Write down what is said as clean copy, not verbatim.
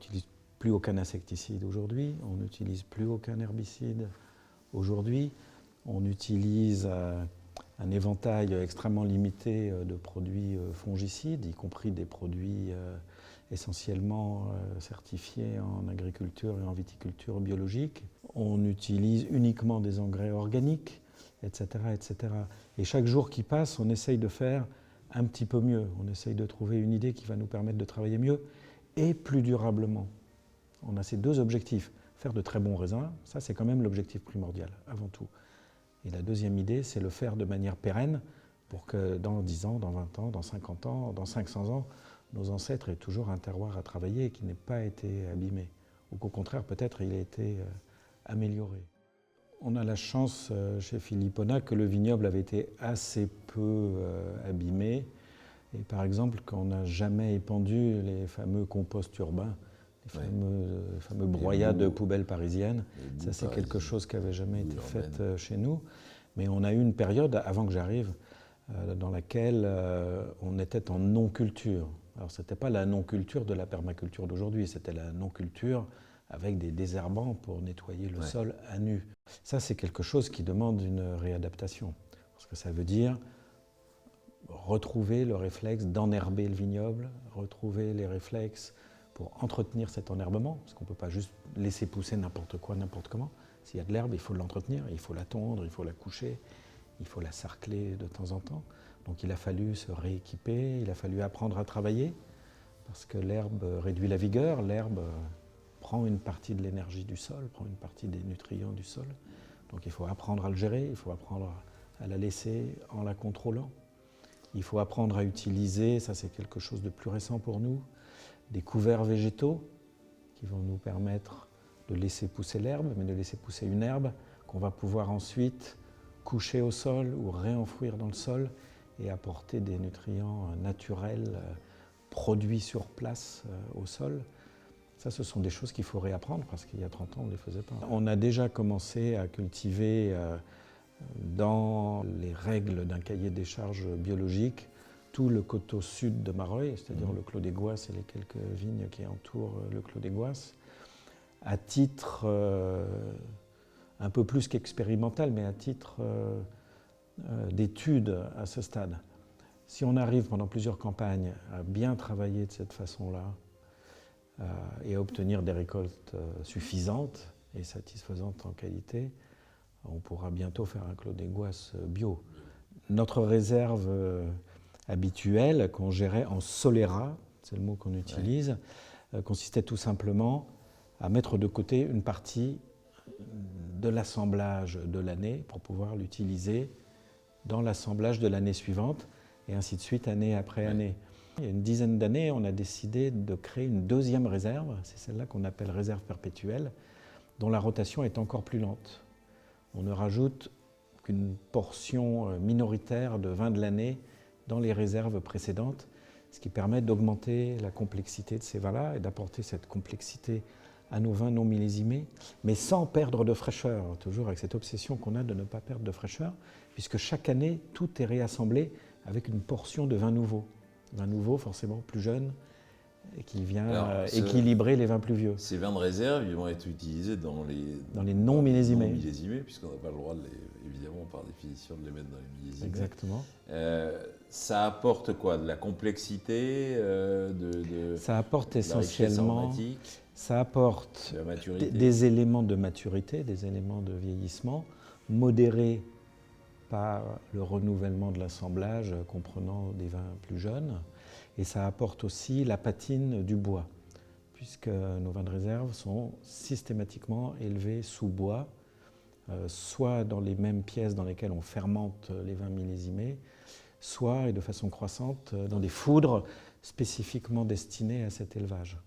n'utilise plus aucun insecticide aujourd'hui, on n'utilise plus aucun herbicide aujourd'hui, on utilise un éventail extrêmement limité de produits fongicides, y compris des produits essentiellement certifiés en agriculture et en viticulture biologique. On utilise uniquement des engrais organiques, etc., etc. Et chaque jour qui passe, on essaye de faire un petit peu mieux. On essaye de trouver une idée qui va nous permettre de travailler mieux et plus durablement. On a ces deux objectifs. Faire de très bons raisins, ça c'est quand même l'objectif primordial, avant tout. Et la deuxième idée, c'est le faire de manière pérenne pour que dans 10 ans, dans 20 ans, dans 50 ans, dans 500 ans, nos ancêtres aient toujours un terroir à travailler et qui n'ait pas été abîmé. Ou qu'au contraire, peut-être, il a été amélioré. On a la chance chez Philippona que le vignoble avait été assez peu abîmé. Et par exemple, qu'on n'a jamais épandu les fameux composts urbains, les fameux broyats de poubelles parisiennes. Ça, c'est quelque chose qui n'avait jamais été fait chez nous. Mais on a eu une période, avant que j'arrive, dans laquelle on était en non-culture. Alors, ce n'était pas la non-culture de la permaculture d'aujourd'hui, c'était la non-culture avec des désherbants pour nettoyer le sol à nu. Ça, c'est quelque chose qui demande une réadaptation. Parce que ça veut dire retrouver le réflexe d'enherber le vignoble, retrouver les réflexes pour entretenir cet enherbement, parce qu'on ne peut pas juste laisser pousser n'importe quoi, n'importe comment. S'il y a de l'herbe, il faut l'entretenir, il faut la tondre, il faut la coucher, il faut la sarcler de temps en temps. Donc il a fallu se rééquiper, il a fallu apprendre à travailler, parce que l'herbe réduit la vigueur, l'herbe prend une partie de l'énergie du sol, prend une partie des nutriments du sol. Donc il faut apprendre à le gérer, il faut apprendre à la laisser en la contrôlant. Il faut apprendre à utiliser, ça c'est quelque chose de plus récent pour nous, des couverts végétaux qui vont nous permettre de laisser pousser l'herbe, mais de laisser pousser une herbe qu'on va pouvoir ensuite coucher au sol ou réenfouir dans le sol et apporter des nutriments naturels produits sur place au sol. Ça, ce sont des choses qu'il faut réapprendre parce qu'il y a 30 ans, on ne les faisait pas. On a déjà commencé à cultiver dans les règles d'un cahier des charges biologique tout le coteau sud de Mareuil, c'est-à-dire le Clos des Goisses et les quelques vignes qui entourent le Clos des Goisses, à titre un peu plus qu'expérimental, mais à titre d'étude à ce stade. Si on arrive pendant plusieurs campagnes à bien travailler de cette façon-là et à obtenir des récoltes suffisantes et satisfaisantes en qualité, on pourra bientôt faire un Clos des Goisses bio. Notre réserve habituelle, qu'on gérait en soléra, c'est le mot qu'on utilise, consistait tout simplement à mettre de côté une partie de l'assemblage de l'année pour pouvoir l'utiliser dans l'assemblage de l'année suivante et ainsi de suite, année après année. Il y a une dizaine d'années, on a décidé de créer une deuxième réserve, c'est celle-là qu'on appelle réserve perpétuelle, dont la rotation est encore plus lente. On ne rajoute qu'une portion minoritaire de vin de l'année dans les réserves précédentes, ce qui permet d'augmenter la complexité de ces vins-là et d'apporter cette complexité à nos vins non millésimés, mais sans perdre de fraîcheur, toujours avec cette obsession qu'on a de ne pas perdre de fraîcheur, puisque chaque année, tout est réassemblé avec une portion de vin nouveau. Vin nouveau, forcément plus jeune, et qui vient équilibrer les vins plus vieux. Ces vins de réserve, ils vont être utilisés dans les non millésimés. Non millésimés, puisqu'on n'a pas le droit, évidemment, par définition, de les mettre dans les millésimés. Exactement. Ça apporte quoi? De la complexité, ça apporte essentiellement, ça apporte des éléments de maturité, des éléments de vieillissement, modérés par le renouvellement de l'assemblage comprenant des vins plus jeunes. Et ça apporte aussi la patine du bois, puisque nos vins de réserve sont systématiquement élevés sous bois, soit dans les mêmes pièces dans lesquelles on fermente les vins millésimés, soit, et de façon croissante, dans des foudres spécifiquement destinées à cet élevage.